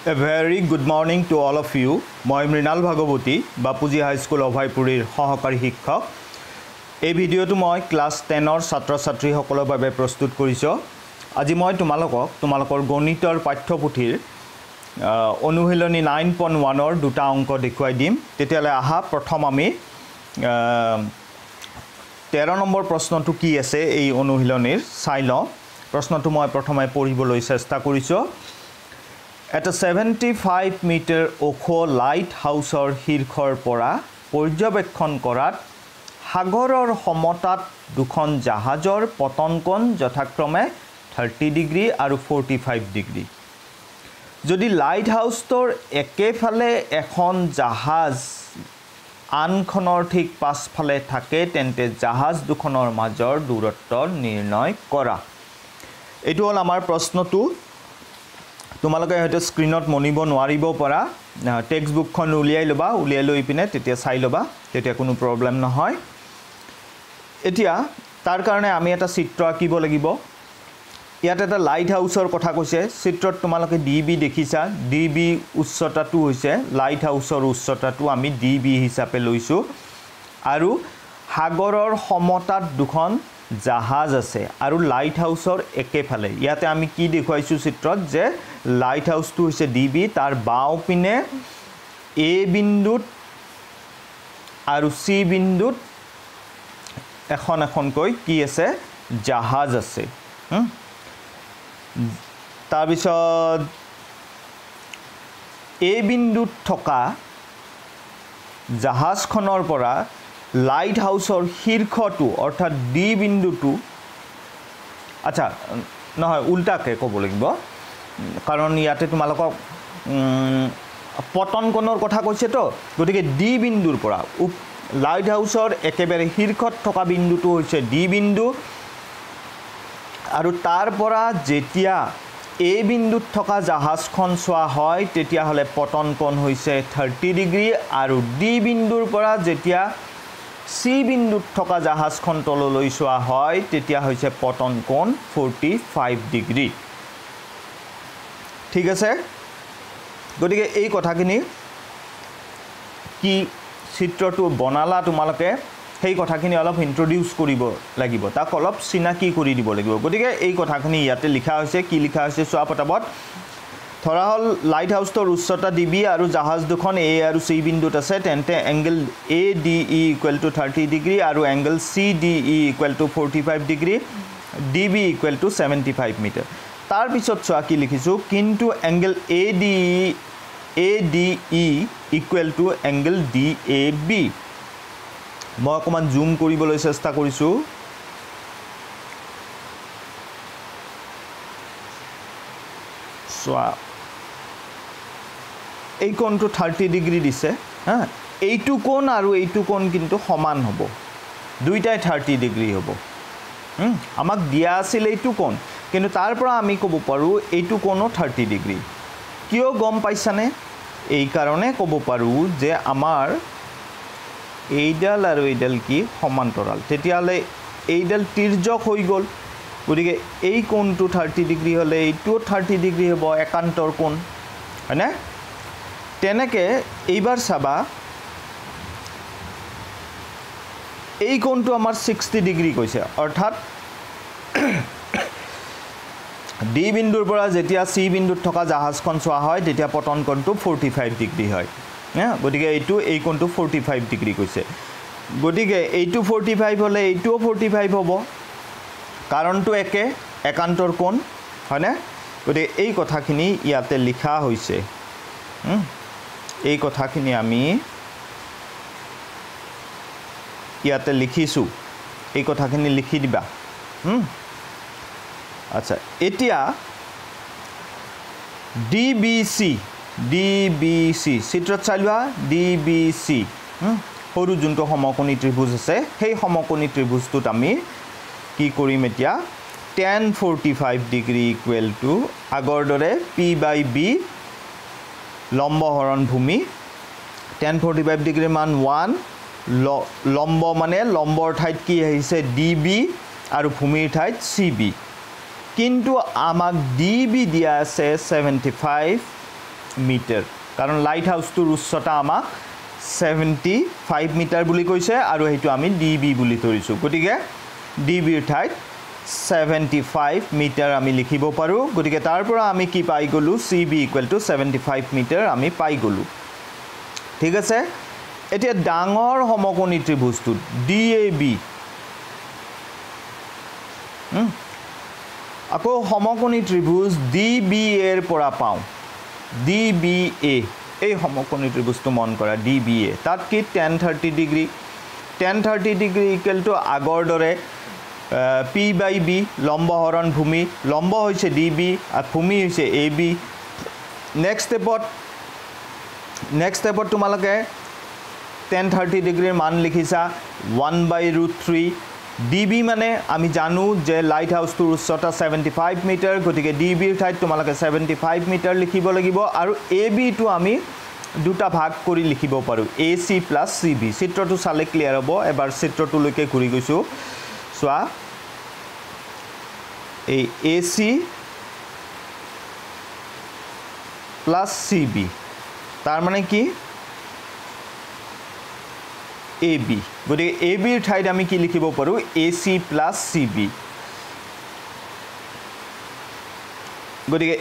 A very good morning to all of you. মই মৃণাল ভাগৱতী বাপুজি হাই school অভয়পুৰীৰ সহকাৰী শিক্ষক। এই ভিডিঅ'টো মই ক্লাছ 10ৰ ছাত্ৰ-ছাত্ৰীসকলৰ বাবে প্ৰস্তুত কৰিছো। আজি মই তোমালোকৰ গণিতৰ পাঠ্যপুথিৰ অনুশীলনী 9.1ৰ দুটা অংক দেখুৱাই দিম। তেতিয়ালে আহা প্ৰথম আমি 13 নম্বৰ প্ৰশ্নটো কি আছে এই অনুশীলনীৰ চাই লওঁ। প্ৰশ্নটো মই প্ৰথমে পঢ়িবলৈ চেষ্টা কৰিছো। এটা 75 মিটাৰ ওখ লাইট হাউচৰ শীৰ্ষৰ পৰা পৰ্যবেক্ষণ কৰাত সাগৰৰ সমতাত দুখন জাহাজৰ পতন কোণ যথাক্ৰমে 30 ডিগ্ৰী আৰু 45 ডিগ্ৰী। যদি লাইট হাউচৰ একেফালে এখন জাহাজ আনখনৰ ঠিক পাছফালে থাকে তেন্তে জাহাজ দুখনৰ মাজৰ দূৰত্ব নিৰ্ণয় কৰা। এইটো হ'ল আমাৰ প্ৰশ্নটো। তোমালোকে হয়তো স্ক্ৰীনত মনিব নোৱাৰিব পৰা টেক্সট বুকখন উলিয়াই লবা, উলিয়াই লৈ পিনে তেতিয়া চাই লবা, তেতিয়া কোনো প্ৰব্লেম নহয়। এতিয়া তাৰ কাৰণে আমি এটা চিত্ৰ আঁকিব লাগিব। ইয়াত এটা লাইট হাউচৰ কথা কৈছে। চিত্ৰত তোমালোকে ডিবি দেখিছা। ডিবি উচ্চতাটো হৈছে লাইট হাউচৰ উচ্চতাটো আমি ডিবি হিচাপে লৈছো আৰু সাগৰৰ সমতাত দুখন জাহাজ আছে আৰু লাইট হাউচৰ একেফালে। ইয়াতে আমি কি দেখুৱাইছো চিত্ৰত যে লাইট হাউচটো হৈছে ডিবি, তাৰ বাও পিনে এ বিন্দুত আৰু সি বিন্দুত এখন এখনকৈ কি আছে জাহাজ আছে। তাৰপিছত এ বিন্দুত থকা জাহাজখনৰ পৰা লাইট হাউচৰ শীৰ্ষটো অৰ্থাৎ ডি বিন্দুটো, আচ্ছা নহয় উল্টাকে ক'ব লাগিব কাৰণ ইয়াতে তোমালোকক পতন কোণৰ কথা কৈছে তো, গতিকে ডি বিন্দুৰ পৰা লাইট হাউচৰ একেবাৰে শীৰ্ষত থকা বিন্দুটো হৈছে ডি বিন্দু আৰু তাৰ পৰা যেতিয়া এ বিন্দুত থকা জাহাজখন চোৱা হয় তেতিয়াহ'লে পতন কোণ হৈছে 30 ডিগ্ৰী আৰু ডি বিন্দুৰ পৰা যেতিয়া সি বিন্দুত থকা জাহাজখন তললৈ চোৱা হয় তেতিয়া হৈছে পতন কোণ 45 ডিগ্ৰী। ঠিক আছে, গতিকে এই কথাখিনি কি চিত্ৰটো বনালা তোমালোকে সেই কথাখিনি অলপ ইন্ট্ৰোডিউস কৰিব লাগিব, তাক অলপ চিনাকি কৰি দিব লাগিব। গতিকে এই কথাখিনি ইয়াতে লিখা হৈছে। কি লিখা হৈছে চোৱা পটাপট। ধৰা হ'ল লাইট হাউচৰ উচ্চতা ডিবি আৰু জাহাজ দুখন এ আৰু সি বিন্দুত আছে, তেন্তে angle A D E equal to 30 degree আৰু angle C D E equal to 45 degree, D B equal to 75 metre. তাৰপিছত চোৱা কি লিখিছোঁ, কিন্তু angle A D E equal to angle D A B. মই অকণমান জুম কৰিবলৈ চেষ্টা কৰিছোঁ। চোৱা এই কোণটো 30 ডিগ্ৰী দিছে। এইটো কোণ আৰু এইটো কোণ কিন্তু সমান হ'ব, দুইটাই 30 ডিগ্ৰী হ'ব। আমাক দিয়া আছিল এইটো কোণ, কিন্তু তাৰ পৰা আমি ক'ব পাৰোঁ এইটো কোণো 30 ডিগ্ৰী। কিয় গম পাইছানে? এই কাৰণে ক'ব পাৰোঁ যে আমাৰ এইডাল আৰু এইডাল কি সমান্তৰাল, তেতিয়াহ'লে এইডাল তিৰ্যক হৈ গ'ল। গতিকে এই কোণটো 30 ডিগ্ৰী হ'লে এইটোও 30 ডিগ্ৰী হ'ব, একান্তৰ কোণ, হয়নে? তেনেকৈ এইবাৰ চাবা এই কোণটো আমাৰ 60 ডিগ্ৰী কৈছে, অৰ্থাৎ ডি বিন্দুৰ পৰা যেতিয়া সি বিন্দুত থকা জাহাজখন চোৱা হয় তেতিয়া পতন কোণটো 45 ডিগ্ৰী হয়। গতিকে এই কোণটো 45 ডিগ্ৰী কৈছে। গতিকে এইটো 45 হ'লে এইটোও 45 হ'ব, কাৰণটো একে, একান্তৰ কোণ, হয়নে? গতিকে এই কথাখিনি ইয়াতে লিখা হৈছে। এই কথাখিনি আমি ইয়াতে লিখিছোঁ, এই কথাখিনি লিখি দিবা। আচ্ছা, এতিয়া ডি বি চি চিত্ৰত চাই লোৱা। ডি বি চি সৰু যোনটো সমকোণী ত্ৰিভুজ আছে সেই সমকোণী ত্ৰিভুজটোত আমি কি কৰিম এতিয়া, tan 45 ডিগ্ৰী ইকুৱেল টু আগৰ দৰে পি বাই বি লম্ব হৰণ ভূমি। tan 45 ডিগ্ৰীৰ মান 1, লম্ব মানে লম্বৰ ঠাইত কি আহিছে ডি বি আৰু ভূমিৰ ঠাইত চি বি। কিন্তু আমাক ডিবি দিয়া আছে 75 মিটাৰ কাৰণ লাইট হাউচটোৰ উচ্চতা আমাক 75 মিটাৰ বুলি কৈছে আৰু হেতু আমি ডিবি বুলি ধৰিছো গতিকে ডিবিৰ ঠাইত 75 মিটাৰ আমি লিখিব পাৰো গতিকে তাৰ পৰা আমি কি পাই গলো CB = 75 মিটাৰ আমি পাই গলো ঠিক আছে এতিয়া ডাঙৰ সমকোণী ত্ৰিভুজটো DAB আকৌ সমকোণী ত্ৰিভুজ DBA এৰ পৰা পাও DBA এই সমকোণী ত্ৰিভুজটো মন কৰা DBA তাত কি tan 30 ডিগ্ৰী tan 30 ডিগ্ৰী = আগৰ দৰে P/B লম্ব হৰণ ভূমি লম্ব হৈছে DB আৰু ভূমি হৈছে AB নেক্সট ষ্টেপত তোমালোকে tan 30 ডিগ্ৰীৰ মান লিখিছা 1/√3 DB মানে আমি জানো যে লাইট হাউচটোৰ উচ্চতা 75 মিটাৰ গতিকে DB ৰ ঠাইত তোমালোকে 75 মিটাৰ লিখিব লাগিব আৰু AB টো আমি দুটা ভাগ কৰি লিখিব পাৰো AC + CB চিত্ৰটো চালে ক্লিয়াৰ হ'ব এবাৰ চিত্ৰটোলৈকে ঘূৰি গৈছো সোৱা এই AC + CB তাৰ মানে কি AB গতিকে AB ৰ ঠাইত আমি কি লিখিব পাৰো AC + CB গতিকে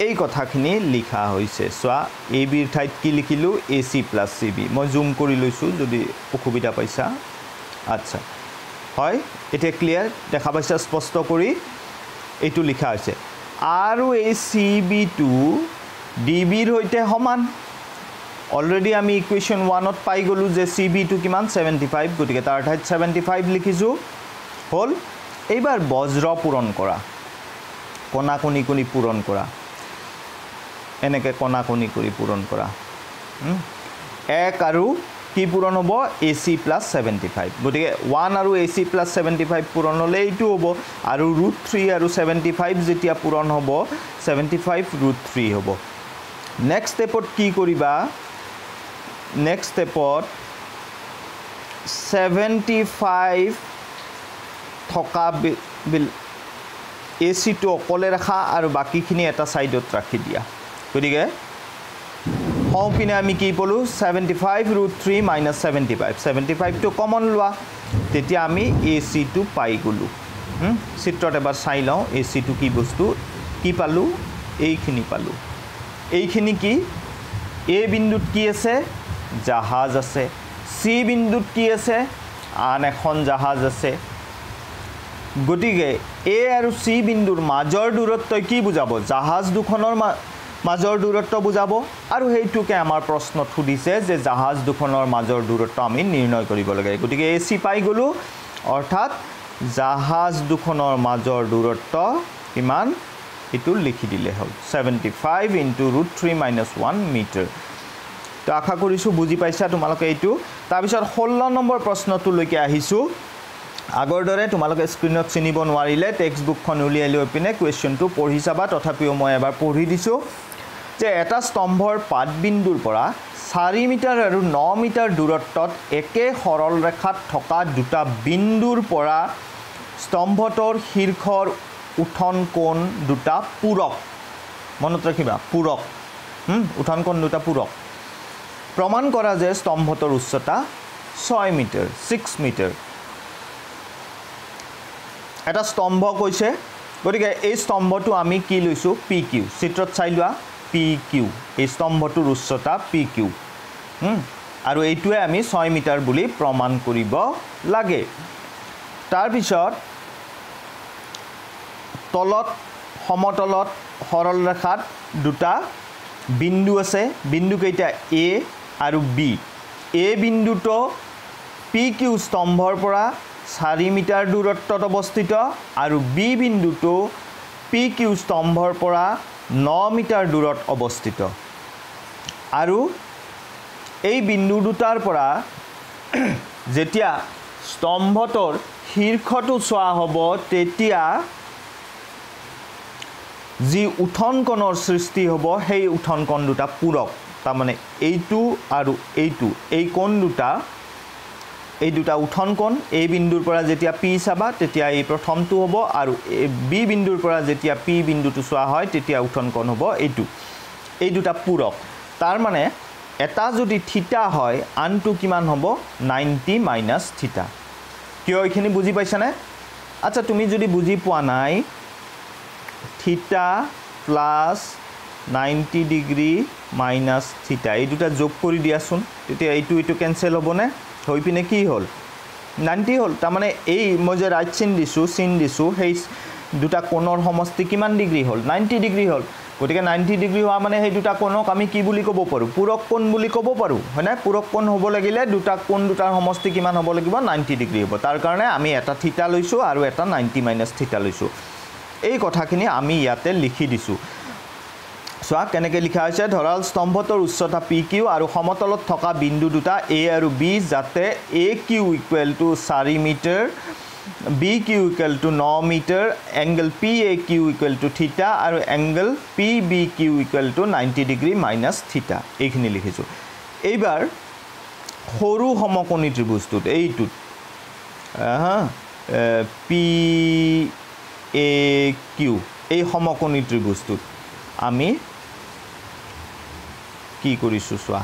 এই কথাখিনি লিখা হৈছে সোৱা AB ৰ ঠাইত কি লিখিলো AC + CB মই জুম কৰি লৈছো যদি অসুবিধা পাইছা আচ্ছা হয় এটা ক্লিয়াৰ দেখা পাইছা স্পষ্ট কৰি এইটো লিখা হৈছে আৰু এই CB টো DB ৰ হৈতে সমান অলৰেডি আমি ইকুৱেশ্যন 1 ত পাই গলো যে CB টো কিমান 75 গতিকে তাৰ ঠাইত 75 লিখিছো হল এইবাৰ বজ্ৰ পূৰণ কৰা কোনা কোনি পূৰণ কৰা এনেকে কোনা কোনি কৰি পূৰণ কৰা এক আৰু কি পূৰণ হ'ব AC + 75 গতিকে 1 আৰু AC + 75 পূৰণ হলে এইটো হ'ব আৰু √3 আৰু 75 যেতিয়া পূৰণ হ'ব 75 √3 হ'ব নেক্সট ষ্টেপত কি কৰিবা নেক্সট ষ্টেপত 75 থকা AC টো অকলে ৰাখা আৰু বাকিখিনি এটা সাইডত ৰাখি দিয়া গতিকে হওঁপিনে আমি কি পলো 75 √3 - 75 টো কমন লোৱা তেতিয়া আমি AC টো পাই গলো চিত্ৰত এবাৰ চাই লওঁ AC টো কি বস্তু কি পালো এইখিনি পালো এইখিনি কি A বিন্দুত কি আছে জাহাজ আছে C বিন্দুত কি আছে আন এখন জাহাজ আছে গতিকে A আৰু C বিন্দুৰ মাজৰ দূৰত্ব কি বুজাব জাহাজ দুখনৰ মাজৰ দূৰত্ব বুজাব আৰু হেইটোকে আমাৰ প্ৰশ্নত সুধিছে যে জাহাজ দুখনৰ মাজৰ দূৰত্ব আমি নিৰ্ণয় কৰিব লাগে গতিকে AC পাই গলো অৰ্থাৎ জাহাজ দুখনৰ মাজৰ দূৰত্ব কিমান এটো লিখি দিলে হ'ল 75 × √3 - 1 মিটাৰ তো আশা কৰিছো বুজি পাইছা তোমালোকে এইটো তাৰ পিছত 16 নম্বৰ প্ৰশ্নটোলৈকে আহিছো আগৰ দৰে তোমালোকে স্ক্ৰিনত চিনিব নোৱাৰিলে টেক্সটবুকখন উলিয়াই লৈ পিনে কোৱেশ্চনটো পঢ়ি চাবা তথাপিও মই এবাৰ পঢ়ি দিছো যে এটা স্তম্ভৰ পাদ বিন্দুৰ পৰা 4 মিটাৰ আৰু 9 মিটাৰ দূৰত্বত একে সৰল ৰেখাত থকা দুটা বিন্দুৰ পৰা স্তম্ভটোৰ শীৰ্ষৰ উঠন কোণ দুটা পূৰক মনত ৰাখিবা পূৰক উঠন কোণ দুটা পূৰক প্ৰমাণ কৰা যে স্তম্ভটোৰ উচ্চতা 6 মিটাৰ 6 মিটাৰ এটা স্তম্ভ কৈছে গতিকে এই স্তম্ভটো আমি কি লৈছো PQ চিত্ৰত চাই লোৱা PQ এই স্তম্ভটোৰ উচ্চতা PQ আৰু এইটোৱে আমি 6 মিটাৰ বুলি প্ৰমাণ কৰিব লাগে তাৰ পিছত তলত সমতলত সৰল ৰেখাত দুটা বিন্দু আছে বিন্দু কেইটা A আৰু B A বিন্দুটো PQ স্তম্ভৰ পৰা 4 মিটাৰ দূৰত্বত অৱস্থিত আৰু B বিন্দুটো PQ স্তম্ভৰ পৰা 9 মিটাৰ দূৰত অৱস্থিত আৰু এই বিন্দু দুটাৰ পৰা যেতিয়া স্তম্ভটোৰ শীৰ্ষটো চোৱা হ'ব তেতিয়া যি উঠন কোণৰ সৃষ্টি হ'ব সেই উঠন কোণ দুটা পূৰক তাৰ মানে এইটো আৰু এইটো এই কোণ দুটা এই দুটা উঠন কোণ A বিন্দুৰ পৰা যেতিয়া P চাবা তেতিয়া এই প্ৰথমটো হ'ব আৰু B বিন্দুৰ পৰা যেতিয়া P বিন্দুটো চোৱা হয় তেতিয়া উঠন কোণ হ'ব এইটো এই দুটা পূৰক তাৰ মানে এটা যদি থিটা হয় আনটো কিমান হ'ব 90 মাইনাছ থিটা কিয় এইখিনি বুজি পাইছানে আচ্ছা তুমি যদি বুজি পোৱা নাই থিটা প্লাস 90 ডিগ্ৰী মাইনাছ থিটা এই দুটা যোগ কৰি দিয়াচোন তেতিয়া এইটো কেনসেল হ'বনে হৈ পিনে কি হ'ল 90 হ'ল তাৰ মানে এই মই যে ৰাইট চিন দিছো সেই দুটা কোণৰ সমষ্টি কিমান ডিগ্ৰী হ'ল 90 ডিগ্ৰী হ'ল গতিকে 90 ডিগ্ৰী হোৱা মানে সেই দুটা কোণক আমি কি বুলি ক'ব পাৰো পূৰক কোণ বুলি ক'ব পাৰো হয়নে পূৰক কোণ হ'ব লাগিলে দুটা কোণ দুটাৰ সমষ্টি কিমান হ'ব লাগিব 90 ডিগ্ৰী হ'ব তাৰ কাৰণে আমি এটা থিটা লৈছো আৰু এটা 90 মাইনাছ থিটা লৈছো এই কথাখিনি আমি ইয়াতে লিখি দিছো সোয়া কেনেকৈ লিখা হৈছে ধৰাল স্তম্ভটোৰ উচ্চতা PQ আৰু সমতলত থকা বিন্দু দুটা A আৰু B যাতে AQ = 4 metre BQ = 9 metre angle PAQ = থিটা আৰু এংগল PBQ = 90 ডিগ্ৰী মাইনাছ থিটা এইখিনি লিখিছো এইবাৰ সৰু সমকোণী ত্ৰিভুজটোত এইটোত PAQ এই সমকোণী ত্ৰিভুজটোত আমি কি কৰিছো সোয়া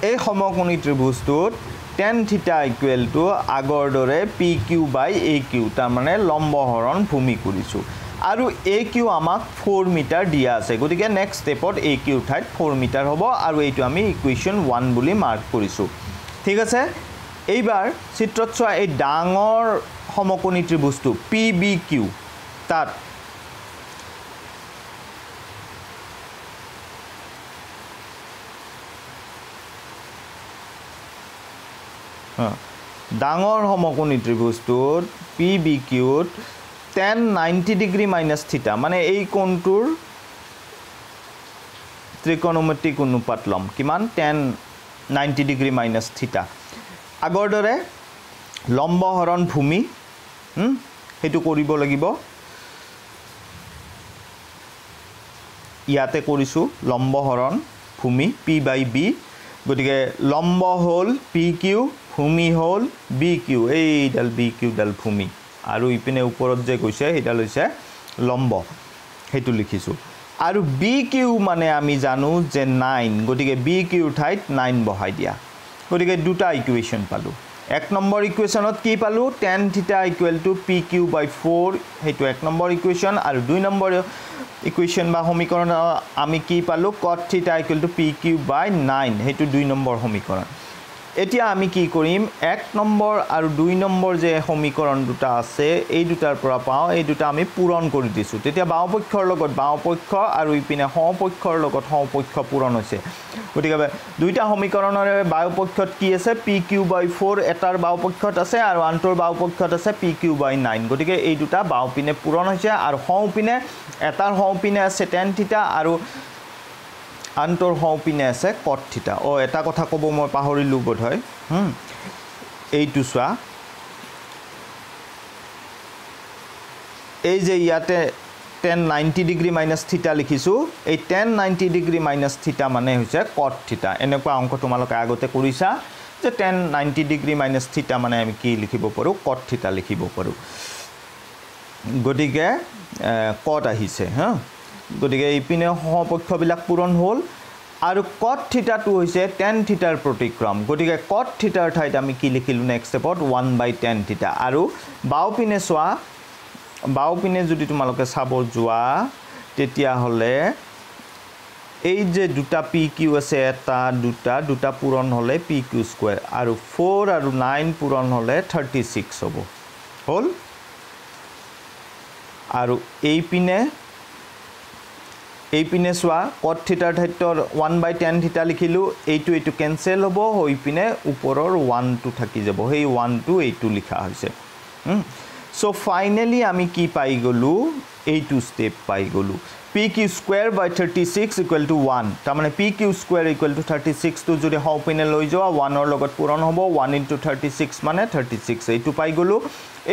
এই সমকোণী ত্ৰিভুজটোত tan থিটা = আগৰ দৰে PQ / AQ তাৰ মানে লম্ব হৰণ ভূমি কৰিছো আৰু AQ আমাক 4 মিটাৰ দিয়া আছে গতিকে নেক্সট স্টেপত AQ ঠাইত 4 মিটাৰ হ'ব আৰু এইটো আমি ইকুৱেশ্যন 1 বুলি মাৰ্ক কৰিছো ঠিক আছে এইবাৰ চিত্ৰত চোৱা এই ডাঙৰ সমকোণী ত্ৰিভুজটো PBQ তাত ডাঙৰ সমকোণী ত্ৰিভুজটোত PBQ tan 90 ডিগ্ৰী মাইনাছ থিটা মানে এই কোণটোৰ ত্ৰিকোণমিতিক অনুপাত লম কিমান tan 90 ডিগ্ৰী মাইনাছ থিটা আগৰ দৰে লম্ব হৰণ ভূমি হেতু কৰিব লাগিব ইয়াতে কৰিছো লম্ব হৰণ ভূমি P/B গতিকে লম্ব হল PQ ভূমি হল BQ এইডাল BQ ডাল ভূমি আৰু ইপিনে ওপৰত যে গৈছে হেডাল হৈছে লম্ব হেতু লিখিছো আৰু BQ মানে আমি জানো যে 9 গতিকে BQ ঠাইত 9 বহাই দিয়া গতিকে দুটা ইকুৱেশ্যন পালো এক নম্বৰ ইকুৱেশ্যনত কি পালো tan থিটা = PQ/4 হেতু এক নম্বৰ ইকুৱেশ্যন আৰু দুই নম্বৰ ইকুৱেশ্যন বা সমীকৰণ আমি কি পালো cot থিটা = PQ/9 হেতু দুই নম্বৰ সমীকৰণ এতিয়া আমি কি কৰিম এক নম্বৰ আৰু দুই নম্বৰ যে সমীকৰণ দুটা আছে এই দুটাৰ পৰা পাও এই দুটা আমি পূৰণ কৰি দিছো তেতিয়া বাওপক্ষৰ লগত বাওপক্ষ আৰু ইপিনে সমপক্ষৰ লগত সমপক্ষ পূৰণ হৈছে গতিকে দুইটা সমীকৰণৰে বাওপক্ষত কি আছে PQ/4 এটাৰ বাওপক্ষত আছে আৰু আনটোৰ বাওপক্ষত আছে PQ/9 গতিকে এই দুটা বাওপিনে পূৰণ হৈছে আৰু সমপিনে এটাৰ সমপিনে আছে tan থিটা আৰু আনটোৰ সমপিনে আছে cot থিটা এটা কথা ক'ব মই পাহৰিলো বোধ হয় এইটো চোৱা এই যে ইয়াতে tan 90 ডিগ্ৰী মাইনাছ থিটা লিখিছো এই tan 90 ডিগ্ৰী মাইনাছ থিটা মানে হৈছে cot থিটা এনেকুৱা অংক তোমালোকে আগতে কৰিছা যে tan 90 ডিগ্ৰী মাইনাছ থিটা মানে আমি কি লিখিব পাৰো cot থিটা লিখিব পাৰো গতিকে cot আহিছে গতিকে ইপিনে সমপক্ষবিলাক পূৰণ হ'ল আৰু cot থিটাটো হৈছে tan থিটাৰ প্ৰতিক্ৰম গতিকে cot থিটাৰ ঠাইত আমি কি লিখিলো নেক্সট স্টেপত 1/tan থিটা আৰু বাওপিনে চোৱা বাওপিনে যদি তোমালোকে চাব যোৱা তেতিয়া হলে এই যে দুটা PQ আছে এটা দুটা পূৰণ হলে PQ² আৰু 4 আৰু 9 পূৰণ হলে 36 হ'ব হ'ল আৰু এইপিনে চোৱা cot থিটাৰ ঠাইত 1/tan থিটা লিখিলো এইটো কেনসেল হ'ব হৈ পিনে ওপৰৰ 1 টো থাকি যাব সেই 1 টো এইটো লিখা হৈছে সো ফাইনালি আমি কি পাই গলো এইটো স্টেপ পাই গলো PQ²/36 = 1 তাৰ মানে PQ² = 36 টো যদি হাউপিনে লৈ যোৱা 1 ৰ লগত পূৰণ হ'ব 1 * 36 মানে 36 এইটো পাই গলো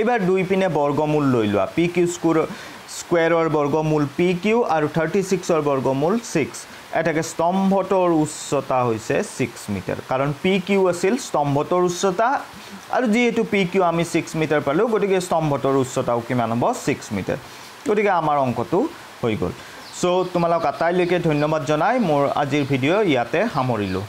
এবাৰ দুই পিনে বৰ্গমূল লৈ লোৱা PQ² বৰ্গমূল PQ আৰু 36 ৰ বৰ্গমূল 6 এটাকে স্তম্ভটোৰ উচ্চতা হৈছে 6 মিটাৰ কাৰণ PQ আছিল স্তম্ভটোৰ উচ্চতা আৰু যেহেতু PQ আমি 6 মিটাৰ পালো গতিকে স্তম্ভটোৰ উচ্চতাও কিমান হ'ব 6 মিটাৰ গতিকে আমাৰ অংকটো হৈ গল সো তোমালোক আটাইলৈকে ধন্যবাদ জনাই মোৰ আজিৰ ভিডিঅ' ইয়াতে সামৰিলোঁ